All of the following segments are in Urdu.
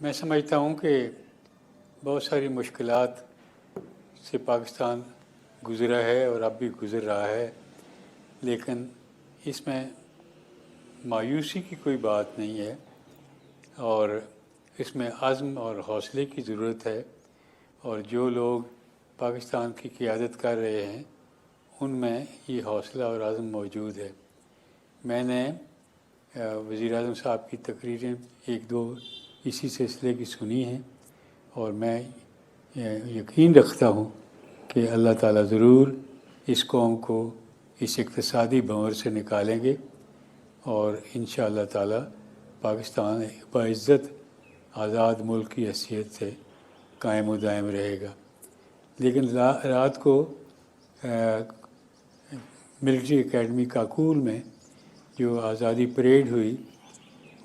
میں سمجھتا ہوں کہ بہت ساری مشکلات سے پاکستان گزرا ہے اور اب بھی گزر رہا ہے، لیکن اس میں مایوسی کی کوئی بات نہیں ہے، اور اس میں عزم اور حوصلے کی ضرورت ہے، اور جو لوگ پاکستان کی قیادت کر رہے ہیں ان میں یہ حوصلہ اور عزم موجود ہے۔ میں نے وزیر اعظم صاحب کی تقریریں ایک دو اسی سلسلے کی سنی ہیں، اور میں یقین رکھتا ہوں کہ اللہ تعالیٰ ضرور اس قوم کو اس اقتصادی بھنور سے نکالیں گے، اور انشاءاللہ تعالیٰ پاکستان باعزت آزاد ملک کی حیثیت سے قائم و دائم رہے گا۔ لیکن رات کو ملٹری اکیڈمی کاکول میں جو آزادی پریڈ ہوئی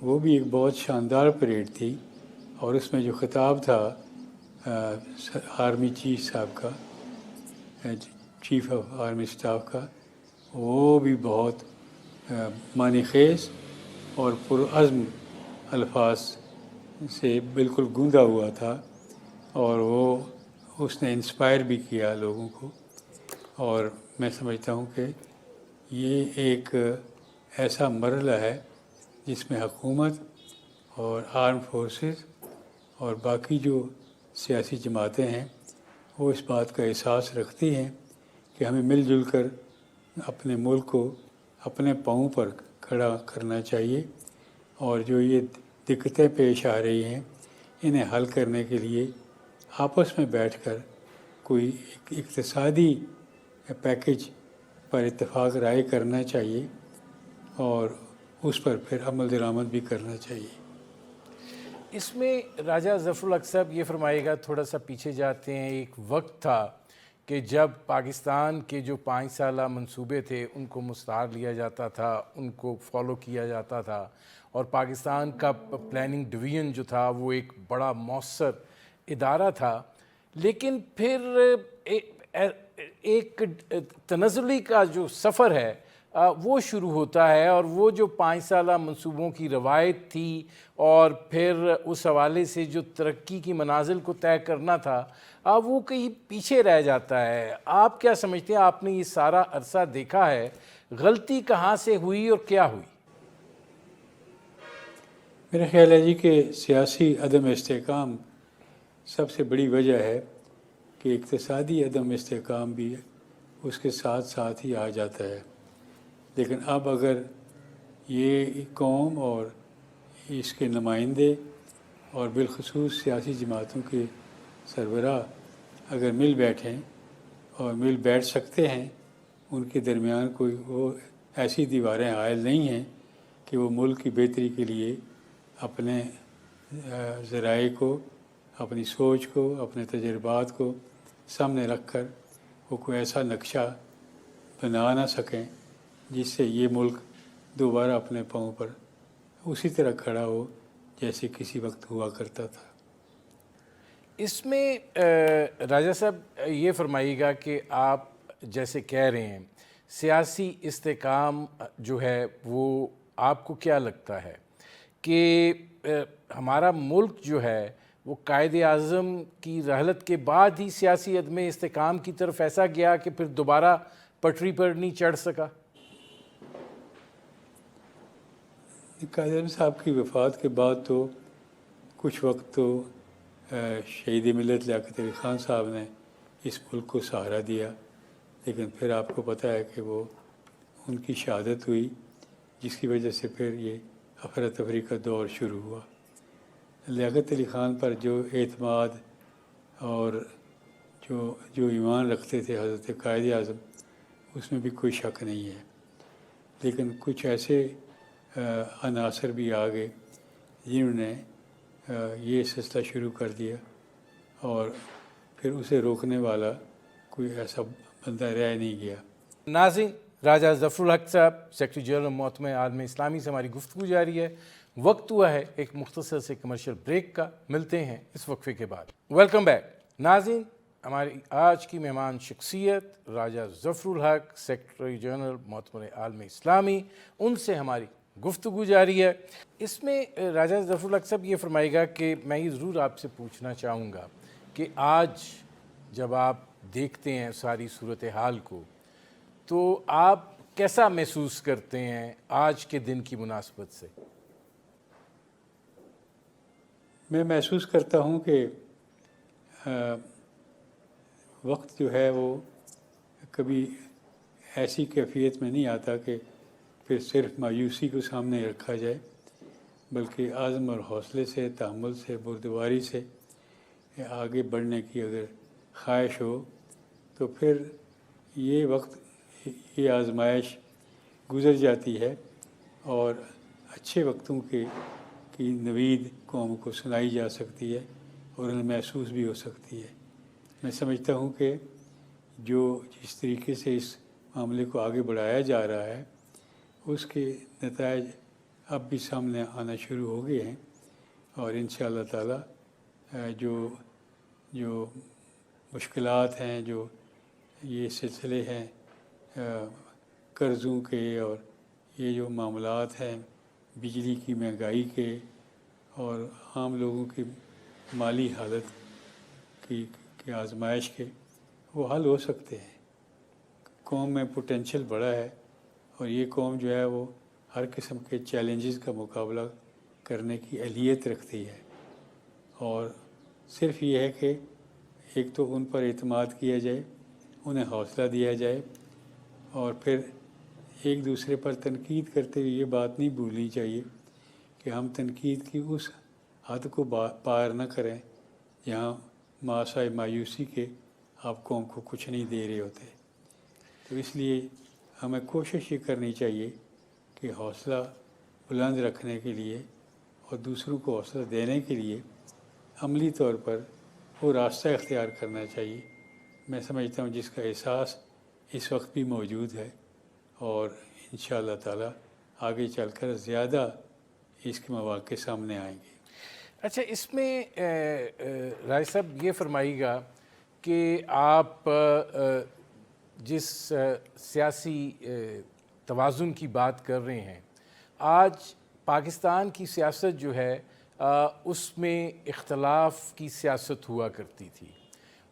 وہ بھی ایک بہت شاندار پریڈ تھی، اور اس میں جو خطاب تھا آرمی چیف صاحب کا، چیف آف آرمی اسٹاف کا، وہ بھی بہت معنی خیز اور پرعزم الفاظ سے بالکل گوندا ہوا تھا، اور وہ اس نے انسپائر بھی کیا لوگوں کو، اور میں سمجھتا ہوں کہ یہ ایک ایسا مرحلہ ہے جس میں حکومت اور آرم فورسز اور باقی جو سیاسی جماعتیں ہیں وہ اس بات کا احساس رکھتی ہیں کہ ہمیں مل جل کر اپنے ملک کو اپنے پاؤں پر کھڑا کرنا چاہیے، اور جو یہ دقتیں پیش آ رہی ہیں انہیں حل کرنے کے لیے آپس میں بیٹھ کر کوئی اقتصادی پیکج پر اتفاق رائے کرنا چاہیے، اور اس پر پھر عمل درآمد بھی کرنا چاہیے۔ اس میں راجہ ظفر الحق صاحب یہ فرمائے گا، تھوڑا سا پیچھے جاتے ہیں، ایک وقت تھا کہ جب پاکستان کے جو 5 سالہ منصوبے تھے ان کو مستعار لیا جاتا تھا، ان کو فالو کیا جاتا تھا، اور پاکستان کا پلاننگ ڈویژن جو تھا وہ ایک بڑا مؤثر ادارہ تھا، لیکن پھر ایک تنزلی کا جو سفر ہے وہ شروع ہوتا ہے، اور وہ جو 5 سالہ منصوبوں کی روایت تھی اور پھر اس حوالے سے جو ترقی کی منازل کو طے کرنا تھا وہ کہیں پیچھے رہ جاتا ہے۔ آپ کیا سمجھتے ہیں؟ آپ نے یہ سارا عرصہ دیکھا ہے، غلطی کہاں سے ہوئی اور کیا ہوئی؟ میرا خیال ہے جی کہ سیاسی عدم استحکام سب سے بڑی وجہ ہے، کہ اقتصادی عدم استحکام بھی اس کے ساتھ ساتھ ہی آ جاتا ہے۔ لیکن اب اگر یہ قوم اور اس کے نمائندے اور بالخصوص سیاسی جماعتوں کے سربراہ اگر مل بیٹھیں اور مل بیٹھ سکتے ہیں، ان کے درمیان کوئی وہ ایسی دیواریں حائل نہیں ہیں کہ وہ ملک کی بہتری کے لیے اپنے ذرائع کو، اپنی سوچ کو، اپنے تجربات کو سامنے رکھ کر وہ کوئی ایسا نقشہ بنا نہ سکیں جس سے یہ ملک دوبارہ اپنے پاؤں پر اسی طرح کھڑا ہو جیسے کسی وقت ہوا کرتا تھا۔ اس میں راجہ صاحب یہ فرمائیے گا کہ آپ جیسے کہہ رہے ہیں سیاسی استحکام جو ہے وہ آپ کو کیا لگتا ہے کہ ہمارا ملک جو ہے وہ قائد اعظم کی رحلت کے بعد ہی سیاسی عدم استحکام کی طرف ایسا گیا کہ پھر دوبارہ پٹری پر نہیں چڑھ سکا؟ قائد اعظم صاحب کی وفات کے بعد تو کچھ وقت تو شہید ملت لیاقت علی خان صاحب نے اس ملک کو سہارا دیا، لیکن پھر آپ کو پتہ ہے کہ وہ ان کی شہادت ہوئی، جس کی وجہ سے پھر یہ افراتفری کا دور شروع ہوا۔ لیاقت علی خان پر جو اعتماد اور جو ایمان رکھتے تھے حضرت قائد اعظم، اس میں بھی کوئی شک نہیں ہے، لیکن کچھ ایسے عناصر بھی آ گئے جنہوں نے یہ سلسلہ شروع کر دیا، اور پھر اسے روکنے والا کوئی ایسا بندہ رہ نہیں گیا۔ ناظرین، راجہ ظفر الحق صاحب سیکرٹری جنرل محتمہ عالم اسلامی سے ہماری گفتگو جاری ہے۔ وقت ہوا ہے ایک مختصر سے کمرشل بریک کا، ملتے ہیں اس وقفے کے بعد۔ ویلکم بیک ناظرین، ہماری آج کی مہمان شخصیت راجہ ظفر الحق سیکرٹری جنرل محتمہ عالم اسلامی، ان سے ہماری گفتگو جاری ہے. اس میں راجہ ظفر الحق صاحب یہ فرمائے گا کہ میں یہ ضرور آپ سے پوچھنا چاہوں گا کہ آج جب آپ دیکھتے ہیں ساری صورتحال کو تو آپ کیسا محسوس کرتے ہیں آج کے دن کی مناسبت سے؟ میں محسوس کرتا ہوں کہ وقت جو ہے وہ کبھی ایسی کیفیت میں نہیں آتا کہ پھر صرف مایوسی کو سامنے رکھا جائے، بلکہ عزم اور حوصلے سے، تحمل سے، بردباری سے آگے بڑھنے کی اگر خواہش ہو تو پھر یہ وقت، یہ آزمائش گزر جاتی ہے اور اچھے وقتوں کی نوید قوم کو سنائی جا سکتی ہے اور انہیں محسوس بھی ہو سکتی ہے. میں سمجھتا ہوں کہ جو جس طریقے سے اس معاملے کو آگے بڑھایا جا رہا ہے اس کے نتائج اب بھی سامنے آنا شروع ہو گئے ہیں، اور انشاءاللہ تعالی جو مشکلات ہیں، جو یہ سلسلے ہیں قرضوں کے، اور یہ جو معاملات ہیں بجلی کی مہنگائی کے اور عام لوگوں کی مالی حالت کی آزمائش کے، وہ حل ہو سکتے ہیں. قوم میں پوٹینشیل بڑا ہے اور یہ قوم جو ہے وہ ہر قسم کے چیلنجز کا مقابلہ کرنے کی اہلیت رکھتی ہے، اور صرف یہ ہے کہ ایک تو ان پر اعتماد کیا جائے، انہیں حوصلہ دیا جائے، اور پھر ایک دوسرے پر تنقید کرتے ہوئے یہ بات نہیں بھولنی چاہیے کہ ہم تنقید کی اس حد کو پار نہ کریں جہاں ماسائے مایوسی کے آپ قوم کو کچھ نہیں دے رہے ہوتے. تو اس لیے ہمیں کوشش یہ کرنی چاہیے کہ حوصلہ بلند رکھنے کے لیے اور دوسروں کو حوصلہ دینے کے لیے عملی طور پر وہ راستہ اختیار کرنا چاہیے. میں سمجھتا ہوں جس کا احساس اس وقت بھی موجود ہے، اور انشاءاللہ تعالی آگے چل کر زیادہ اس کے مواقع سامنے آئیں گے. اچھا، اس میں رائے صاحب یہ فرمائیے گا کہ آپ جس سیاسی توازن کی بات کر رہے ہیں، آج پاکستان کی سیاست جو ہے اس میں اختلاف کی سیاست ہوا کرتی تھی،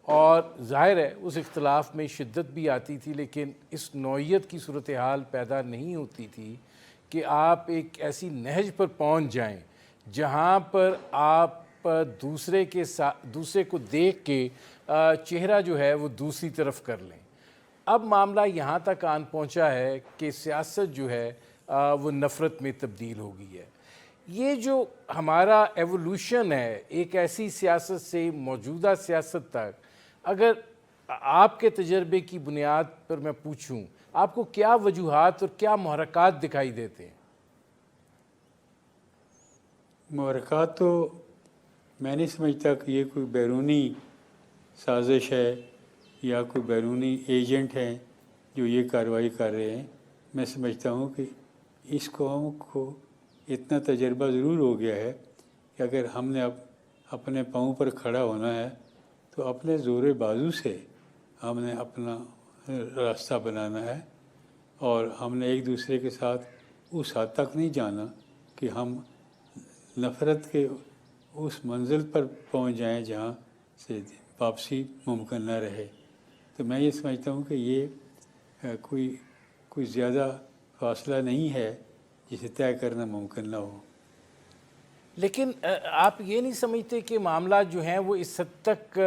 اور ظاہر ہے اس اختلاف میں شدت بھی آتی تھی، لیکن اس نوعیت کی صورتحال پیدا نہیں ہوتی تھی کہ آپ ایک ایسی نہج پر پہنچ جائیں جہاں پر آپ دوسرے کو دیکھ کے چہرہ جو ہے وہ دوسری طرف کر لیں. اب معاملہ یہاں تک آن پہنچا ہے کہ سیاست جو ہے وہ نفرت میں تبدیل ہو گئی ہے. یہ جو ہمارا ایوولوشن ہے ایک ایسی سیاست سے موجودہ سیاست تک، اگر آپ کے تجربے کی بنیاد پر میں پوچھوں، آپ کو کیا وجوہات اور کیا محرکات دکھائی دیتے ہیں؟ محرکات تو میں نہیں سمجھتا کہ یہ کوئی بیرونی سازش ہے یا کوئی بیرونی ایجنٹ ہیں جو یہ کارروائی کر رہے ہیں. میں سمجھتا ہوں کہ اس قوم کو اتنا تجربہ ضرور ہو گیا ہے کہ اگر ہم نے اپنے پاؤں پر کھڑا ہونا ہے تو اپنے زور بازو سے ہم نے اپنا راستہ بنانا ہے، اور ہم نے ایک دوسرے کے ساتھ اس حد تک نہیں جانا کہ ہم نفرت کے اس منزل پر پہنچ جائیں جہاں سے واپسی ممکن نہ رہے. تو میں یہ سمجھتا ہوں کہ یہ کوئی زیادہ فاصلہ نہیں ہے جسے طے کرنا ممکن نہ ہو. لیکن آپ یہ نہیں سمجھتے کہ معاملات جو ہیں وہ اس حد تک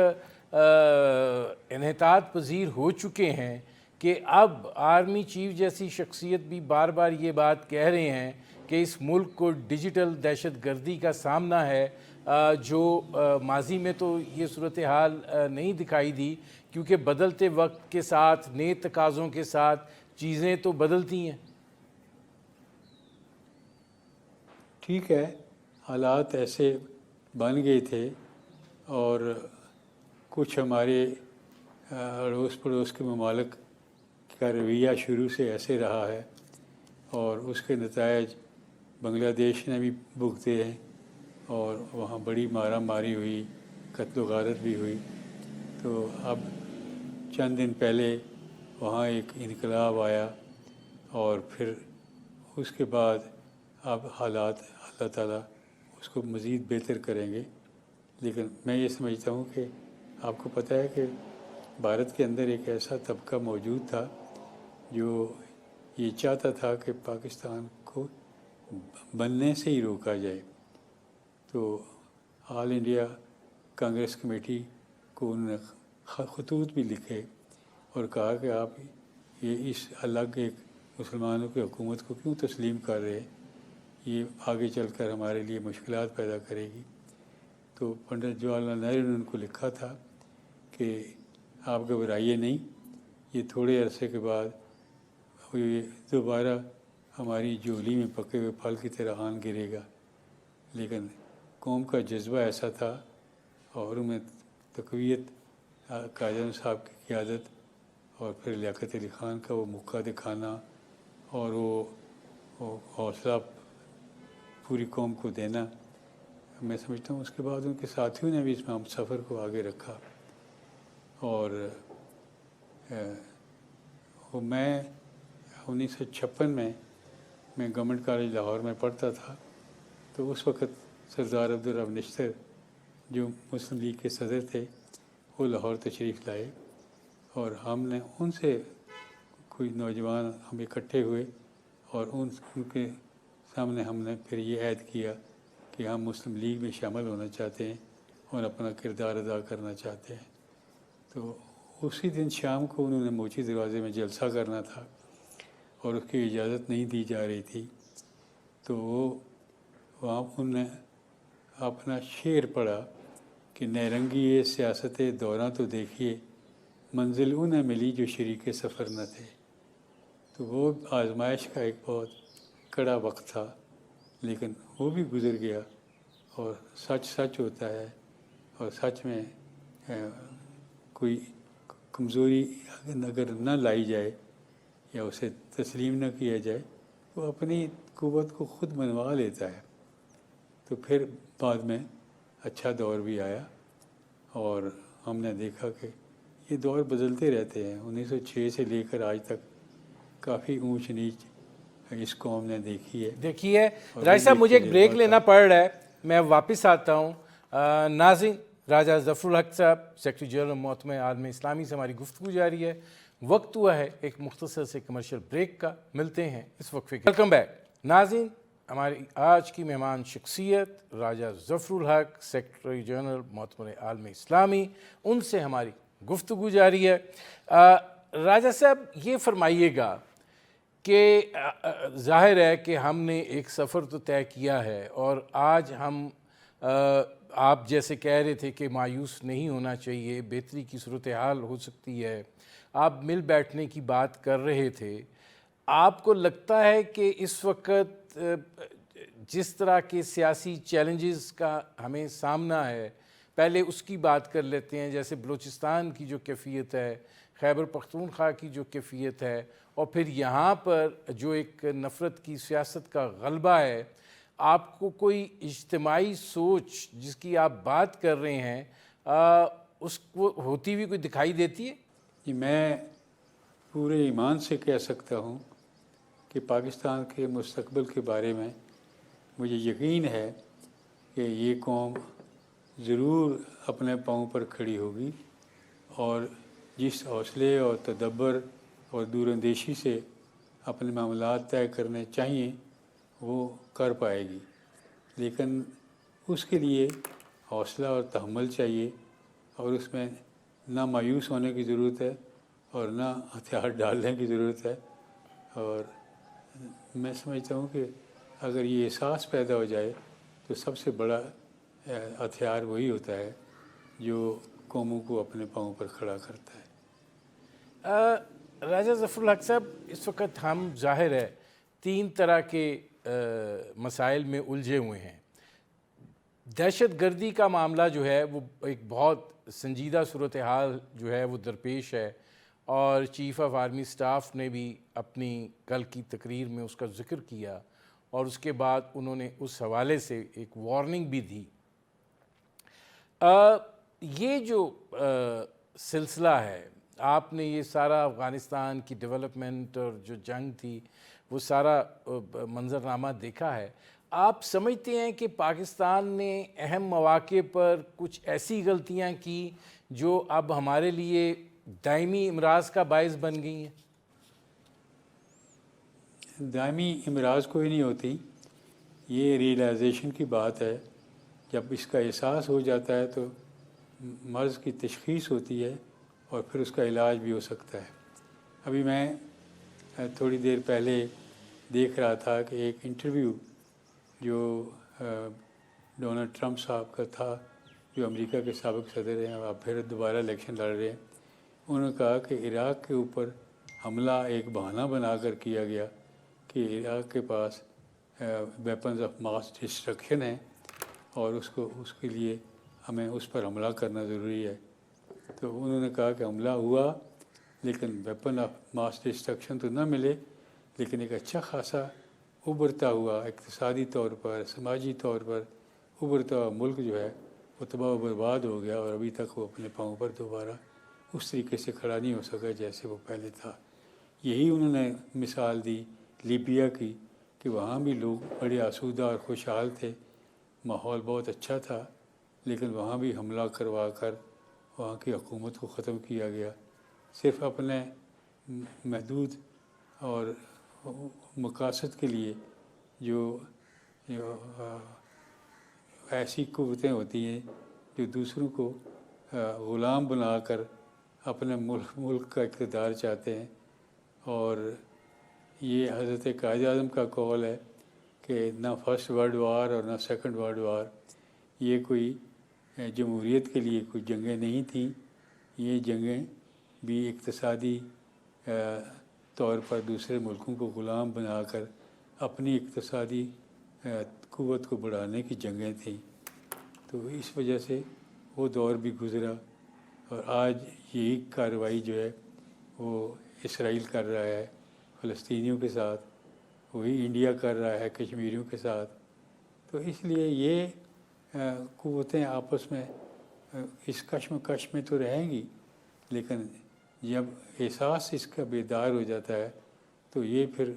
انحطاط پذیر ہو چکے ہیں کہ اب آرمی چیف جیسی شخصیت بھی بار بار یہ بات کہہ رہے ہیں کہ اس ملک کو ڈیجیٹل دہشت گردی کا سامنا ہے، جو ماضی میں تو یہ صورتحال نہیں دکھائی دی، کیونکہ بدلتے وقت کے ساتھ، نئے تقاضوں کے ساتھ چیزیں تو بدلتی ہیں. ٹھیک ہے، حالات ایسے بن گئے تھے، اور کچھ ہمارے اڑوس پڑوس کے ممالک کا رویہ شروع سے ایسے رہا ہے، اور اس کے نتائج بنگلہ دیش نے بھی بھگتے ہیں، اور وہاں بڑی مارا ماری ہوئی، قتل و غارت بھی ہوئی. تو اب چند دن پہلے وہاں ایک انقلاب آیا، اور پھر اس کے بعد اب حالات اللہ تعالیٰ اس کو مزید بہتر کریں گے. لیکن میں یہ سمجھتا ہوں کہ آپ کو پتہ ہے کہ بھارت کے اندر ایک ایسا طبقہ موجود تھا جو یہ چاہتا تھا کہ پاکستان کو بننے سے ہی روکا جائے. تو آل انڈیا کانگریس کمیٹی کو انہوں نے خطوط بھی لکھے اور کہا کہ آپ یہ اس الگ ایک مسلمانوں کی حکومت کو کیوں تسلیم کر رہے ہیں، یہ آگے چل کر ہمارے لیے مشکلات پیدا کرے گی. تو پنڈت جواہر لال نہرو نے ان کو لکھا تھا کہ آپ گھبرائیے نہیں، یہ تھوڑے عرصے کے بعد یہ دوبارہ ہماری جھولی میں پکے ہوئے پھل کی طرح آن گرے گا. لیکن قوم کا جذبہ ایسا تھا اور ان میں تقویت، قائد اعظم صاحب کی قیادت اور پھر لیاقت علی خان کا وہ موقع دکھانا اور وہ حوصلہ پوری قوم کو دینا، میں سمجھتا ہوں اس کے بعد ان کے ساتھیوں نے بھی اس میں ہم سفر کو آگے رکھا. اور میں 1956 میں گورنمنٹ کالج لاہور میں پڑھتا تھا. تو اس وقت سردار عبدالرب نشتر جو مسلم لیگ کے صدر تھے وہ لاہور تشریف لائے اور ہم نے ان سے کوئی نوجوان ہم اکٹھے ہوئے اور ان کے سامنے ہم نے پھر یہ عہد کیا کہ ہم مسلم لیگ میں شامل ہونا چاہتے ہیں اور اپنا کردار ادا کرنا چاہتے ہیں. تو اسی دن شام کو انہوں نے موچی دروازے میں جلسہ کرنا تھا اور اس کی اجازت نہیں دی جا رہی تھی. تو وہاں انہوں نے اپنا شعر پڑھا کہ نیرنگی سیاست دوراں تو دیکھیے، منزل انہیں ملی جو شریک سفر نہ تھے. تو وہ آزمائش کا ایک بہت کڑا وقت تھا، لیکن وہ بھی گزر گیا اور سچ سچ ہوتا ہے. اور سچ میں کوئی کمزوری اگر نہ لائی جائے یا اسے تسلیم نہ کیا جائے وہ اپنی قوت کو خود منوا لیتا ہے. تو پھر بعد میں اچھا دور بھی آیا اور ہم نے دیکھا کہ یہ دور بدلتے رہتے ہیں. 1906 سے لے کر آج تک کافی اونچ نیچ اس قوم نے دیکھی ہے. دیکھیے راج صاحب مجھے ایک بریک لینا پڑ رہا ہے، میں واپس آتا ہوں. ناظرین، راجہ ظفر الحق صاحب سیکرٹری جنرل محتمہ عالم اسلامی سے ہماری گفتگو جاری ہے. وقت ہوا ہے ایک مختصر سے کمرشل بریک کا، ملتے ہیں اس وقفے کے. Welcome back. ناظرین، ہماری آج کی مہمان شخصیت راجہ ظفر الحق سیکرٹری جنرل محتمہ عالم اسلامی، ان سے ہماری گفتگو جاری ہے. راجہ صاحب یہ فرمائیے گا کہ ظاہر ہے کہ ہم نے ایک سفر تو طے کیا ہے اور آج ہم آپ جیسے کہہ رہے تھے کہ مایوس نہیں ہونا چاہیے، بہتری کی صورتحال ہو سکتی ہے، آپ مل بیٹھنے کی بات کر رہے تھے. آپ کو لگتا ہے کہ اس وقت جس طرح کے سیاسی چیلنجز کا ہمیں سامنا ہے، پہلے اس کی بات کر لیتے ہیں، جیسے بلوچستان کی جو کیفیت ہے، خیبر پختونخوا کی جو کیفیت ہے، اور پھر یہاں پر جو ایک نفرت کی سیاست کا غلبہ ہے، آپ کو کوئی اجتماعی سوچ جس کی آپ بات کر رہے ہیں اس کو ہوتی ہوئی کوئی دکھائی دیتی ہے؟ جی، میں پورے ایمان سے کہہ سکتا ہوں کہ پاکستان کے مستقبل کے بارے میں مجھے یقین ہے کہ یہ قوم ضرور اپنے پاؤں پر کھڑی ہوگی اور جس حوصلے اور تدبر اور دور اندیشی سے اپنے معاملات طے کرنے چاہیے وہ کر پائے گی. لیکن اس کے لیے حوصلہ اور تحمل چاہیے اور اس میں نہ مایوس ہونے کی ضرورت ہے اور نہ ہتھیار ڈالنے کی ضرورت ہے. اور میں سمجھتا ہوں کہ اگر یہ احساس پیدا ہو جائے تو سب سے بڑا ہتھیار وہی ہوتا ہے جو قوموں کو اپنے پاؤں پر کھڑا کرتا ہے. راجہ ظفر الحق صاحب، اس وقت ہم ظاہر ہے 3 طرح کے مسائل میں الجھے ہوئے ہیں. دہشت گردی کا معاملہ جو ہے وہ ایک بہت سنجیدہ صورتحال جو ہے وہ درپیش ہے، اور چیف آف آرمی سٹاف نے بھی اپنی کل کی تقریر میں اس کا ذکر کیا اور اس کے بعد انہوں نے اس حوالے سے ایک وارننگ بھی دی. یہ جو سلسلہ ہے، آپ نے یہ سارا افغانستان کی ڈیولپمنٹ اور جو جنگ تھی وہ سارا منظرنامہ دیکھا ہے. آپ سمجھتے ہیں کہ پاکستان نے اہم مواقع پر کچھ ایسی غلطیاں کی جو اب ہمارے لیے دائمی امراض کا باعث بن گئی ہیں؟ دائمی امراض کوئی نہیں ہوتی، یہ ریئلائزیشن کی بات ہے. جب اس کا احساس ہو جاتا ہے تو مرض کی تشخیص ہوتی ہے اور پھر اس کا علاج بھی ہو سکتا ہے. ابھی میں تھوڑی دیر پہلے دیکھ رہا تھا کہ ایک انٹرویو جو ڈونلڈ ٹرمپ صاحب کا تھا، جو امریکہ کے سابق صدر ہیں اور اب پھر دوبارہ الیکشن لڑ رہے ہیں. انہوں نے کہا کہ عراق کے اوپر حملہ ایک بہانہ بنا کر کیا گیا کہ عراق کے پاس ویپنز آف ماس ڈسٹرکشن ہیں اور اس کے لیے ہمیں اس پر حملہ کرنا ضروری ہے. تو انہوں نے کہا کہ حملہ ہوا لیکن ویپن آف ماس ڈسٹرکشن تو نہ ملے، لیکن ایک اچھا خاصا ابھرتا ہوا اقتصادی طور پر، سماجی طور پر ابھرتا ہوا ملک جو ہے وہ تباہ و برباد ہو گیا، اور ابھی تک وہ اپنے پاؤں پر دوبارہ اس طریقے سے کھڑا نہیں ہو سکا جیسے وہ پہلے تھا. یہی انہوں نے مثال دی لیبیا کی کہ وہاں بھی لوگ بڑے آسودہ اور خوشحال تھے، ماحول بہت اچھا تھا، لیکن وہاں بھی حملہ کروا کر وہاں کی حکومت کو ختم کیا گیا، صرف اپنے محدود اور مقاصد کے لیے. جو ایسی قوتیں ہوتی ہیں جو دوسروں کو غلام بنا کر اپنے ملک کا اقتدار چاہتے ہیں. اور یہ حضرت قائد اعظم کا قول ہے کہ نہ فرسٹ ورلڈ وار اور نہ سیکنڈ ورلڈ وار یہ کوئی جمہوریت کے لیے کوئی جنگیں نہیں تھیں، یہ جنگیں بھی اقتصادی طور پر دوسرے ملکوں کو غلام بنا کر اپنی اقتصادی قوت کو بڑھانے کی جنگیں تھیں. تو اس وجہ سے وہ دور بھی گزرا، اور آج یہی کارروائی جو ہے وہ اسرائیل کر رہا ہے فلسطینیوں کے ساتھ، وہی انڈیا کر رہا ہے کشمیریوں کے ساتھ. تو اس لیے یہ قوتیں آپس میں اس کشمکش میں تو رہیں گی، لیکن جب احساس اس کا بیدار ہو جاتا ہے تو یہ پھر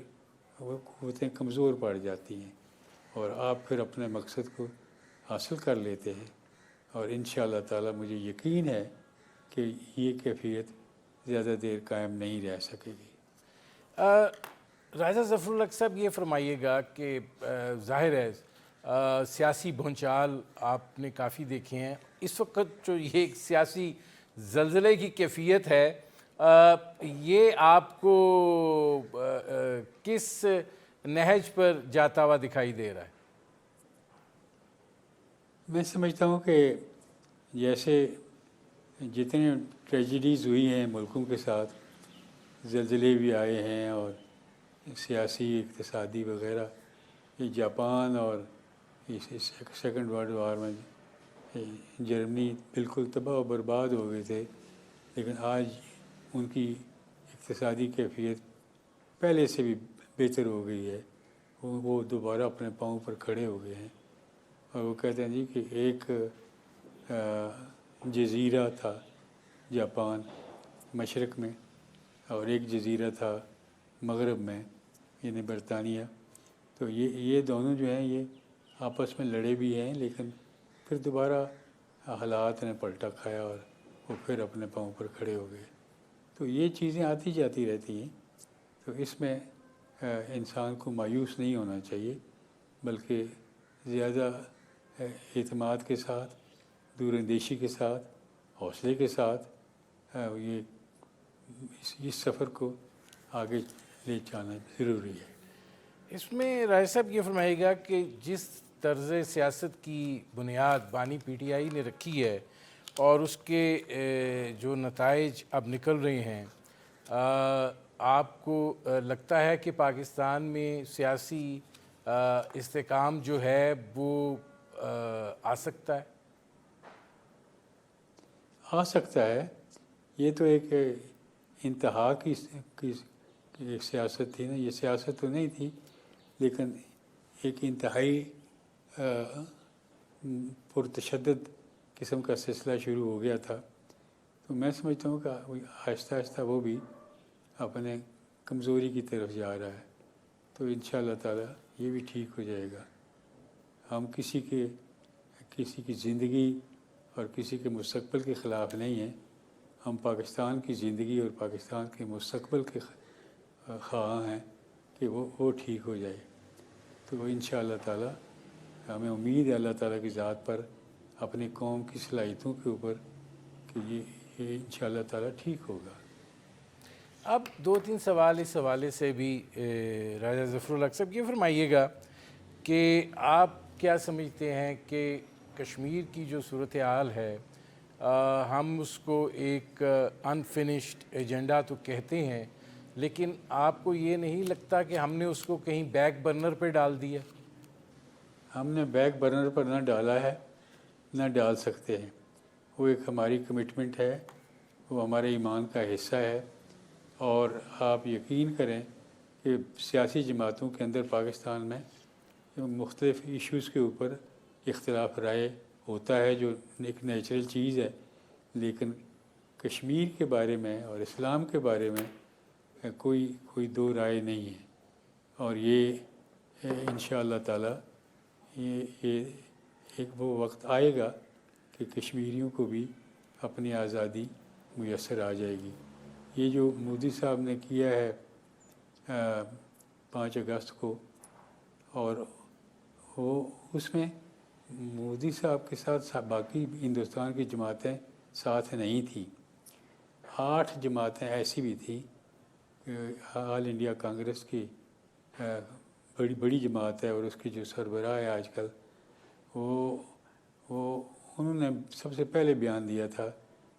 وہ قوتیں کمزور پڑ جاتی ہیں اور آپ پھر اپنے مقصد کو حاصل کر لیتے ہیں. اور انشاءاللہ تعالی مجھے یقین ہے کہ یہ کیفیت زیادہ دیر قائم نہیں رہ سکے گی. راجہ ظفر الحق صاحب، یہ فرمائیے گا کہ ظاہر ہے سیاسی بھونچال آپ نے کافی دیکھے ہیں. اس وقت جو یہ ایک سیاسی زلزلے کی کیفیت ہے، یہ آپ کو کس نہج پر جاتا ہوا دکھائی دے رہا ہے؟ میں سمجھتا ہوں کہ جیسے جتنے ٹریجڈیز ہوئی ہیں ملکوں کے ساتھ، زلزلے بھی آئے ہیں اور سیاسی اقتصادی وغیرہ، یہ جاپان اور سیکنڈ ورلڈ وار میں جرمنی بالکل تباہ و برباد ہو گئے تھے، لیکن آج ان کی اقتصادی کیفیت پہلے سے بھی بہتر ہو گئی ہے. وہ دوبارہ اپنے پاؤں پر کھڑے ہو گئے ہیں. اور وہ کہتے ہیں جی کہ ایک جزیرہ تھا جاپان مشرق میں اور ایک جزیرہ تھا مغرب میں، یعنی برطانیہ. تو یہ دونوں جو ہیں یہ آپس میں لڑے بھی ہیں، لیکن پھر دوبارہ حالات نے پلٹا کھایا اور وہ پھر اپنے پاؤں پر کھڑے ہو گئے. تو یہ چیزیں آتی جاتی رہتی ہیں. تو اس میں انسان کو مایوس نہیں ہونا چاہیے، بلکہ زیادہ اعتماد کے ساتھ، دور اندیشی کے ساتھ، حوصلے کے ساتھ یہ اس سفر کو آگے لے جانا ضروری ہے. اس میں رائے صاحب یہ فرمائے گا کہ جس طرز سیاست کی بنیاد بانی پی ٹی آئی نے رکھی ہے اور اس کے جو نتائج اب نکل رہے ہیں، آپ کو لگتا ہے کہ پاکستان میں سیاسی استحکام جو ہے وہ آ سکتا ہے؟ آ سکتا ہے. یہ تو ایک انتہا کی سیاست تھی نا، یہ سیاست تو نہیں تھی، لیکن ایک انتہائی پرتشدد قسم کا سلسلہ شروع ہو گیا تھا. تو میں سمجھتا ہوں کہ آہستہ آہستہ وہ بھی اپنے کمزوری کی طرف جا رہا ہے. تو انشاءاللہ تعالی یہ بھی ٹھیک ہو جائے گا. ہم کسی کی زندگی اور کسی کے مستقبل کے خلاف نہیں ہیں. ہم پاکستان کی زندگی اور پاکستان کے مستقبل کے خواہاں ہیں کہ وہ ٹھیک ہو جائے. تو انشاءاللہ تعالی ہمیں امید ہے اللہ تعالیٰ کی ذات پر، اپنی قوم کی صلاحیتوں کے اوپر، کہ یہ انشاءاللہ تعالیٰ ٹھیک ہوگا. اب 2-3 سوال اس حوالے سے بھی راجہ ظفر الحق صاحب یہ فرمائیے گا کہ آپ کیا سمجھتے ہیں کہ کشمیر کی جو صورتحال ہے، ہم اس کو ایک انفنشڈ ایجنڈا تو کہتے ہیں، لیکن آپ کو یہ نہیں لگتا کہ ہم نے اس کو کہیں بیک برنر پہ ڈال دیا؟ ہم نے بیک برنر پر نہ ڈالا ہے، نہ ڈال سکتے ہیں. وہ ایک ہماری کمٹمنٹ ہے، وہ ہمارے ایمان کا حصہ ہے. اور آپ یقین کریں کہ سیاسی جماعتوں کے اندر پاکستان میں مختلف ایشوز کے اوپر اختلاف رائے ہوتا ہے، جو ایک نیچرل چیز ہے. لیکن کشمیر کے بارے میں اور اسلام کے بارے میں کوئی دو رائے نہیں ہے. اور یہ انشاءاللہ تعالی یہ ایک وہ وقت آئے گا کہ کشمیریوں کو بھی اپنی آزادی میسر آ جائے گی. یہ جو مودی صاحب نے کیا ہے 5 اگست کو، اور وہ اس میں مودی صاحب کے ساتھ باقی ہندوستان کی جماعتیں ساتھ نہیں تھیں. 8 جماعتیں ایسی بھی تھیں، آل انڈیا کانگریس کی بڑی جماعت ہے، اور اس کی جو سربراہ ہے آج کل، وہ انہوں نے سب سے پہلے بیان دیا تھا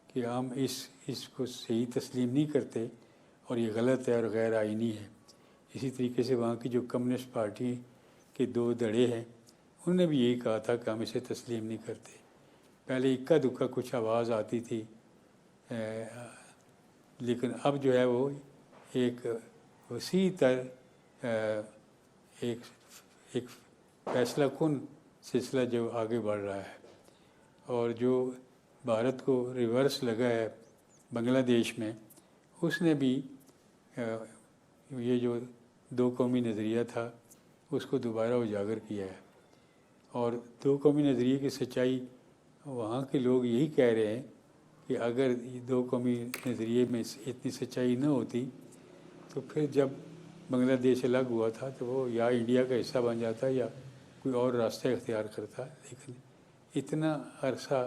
کہ ہم اس کو صحیح تسلیم نہیں کرتے اور یہ غلط ہے اور غیر آئینی ہے. اسی طریقے سے وہاں کی جو کمیونسٹ پارٹی کے 2 دھڑے ہیں، انہوں نے بھی یہی کہا تھا کہ ہم اسے تسلیم نہیں کرتے. پہلے اکا دکا کچھ آواز آتی تھی، لیکن اب جو ہے وہ ایک وسیع تر ایک فیصلہ کن سلسلہ جو آگے بڑھ رہا ہے. اور جو بھارت کو ریورس لگا ہے بنگلہ دیش میں، اس نے بھی یہ جو 2 قومی نظریہ تھا اس کو دوبارہ اجاگر کیا ہے. اور 2 قومی نظریے کی سچائی وہاں کے لوگ یہی کہہ رہے ہیں کہ اگر 2 قومی نظریے میں اتنی سچائی نہ ہوتی تو پھر جب بنگلہ دیش الگ ہوا تھا تو وہ یا انڈیا کا حصہ بن جاتا یا کوئی اور راستہ اختیار کرتا. لیکن اتنا عرصہ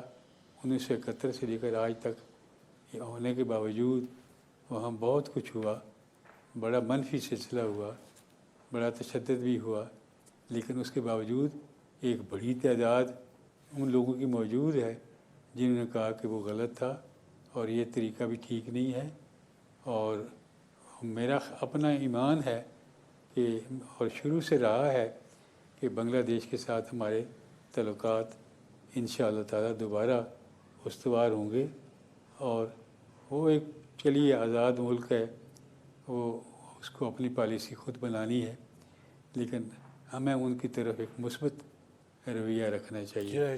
1971 سے لے کر آج تک ہونے کے باوجود وہاں بہت کچھ ہوا، بڑا منفی سلسلہ ہوا، بڑا تشدد بھی ہوا، لیکن اس کے باوجود ایک بڑی تعداد ان لوگوں کی موجود ہے جنہوں نے کہا کہ وہ غلط تھا اور یہ طریقہ بھی ٹھیک نہیں ہے. اور میرا اپنا ایمان ہے کہ، اور شروع سے رہا ہے، کہ بنگلہ دیش کے ساتھ ہمارے تعلقات انشاءاللہ تعالی دوبارہ استوار ہوں گے. اور وہ ایک چلیے آزاد ملک ہے، وہ اس کو اپنی پالیسی خود بنانی ہے، لیکن ہمیں ان کی طرف ایک مثبت رویہ رکھنا چاہیے.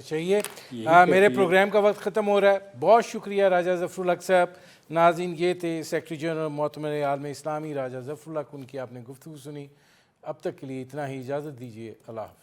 میرے پروگرام کا وقت ختم ہو رہا ہے. بہت شکریہ راجہ ظفر الحق صاحب. ناظرین، یہ تھے سیکرٹری جنرل معتمر عالم اسلامی راجہ ظفر الحق. ان کی آپ نے گفتگو سنی. اب تک کے لیے اتنا ہی، اجازت دیجیے. اللہ حافظ.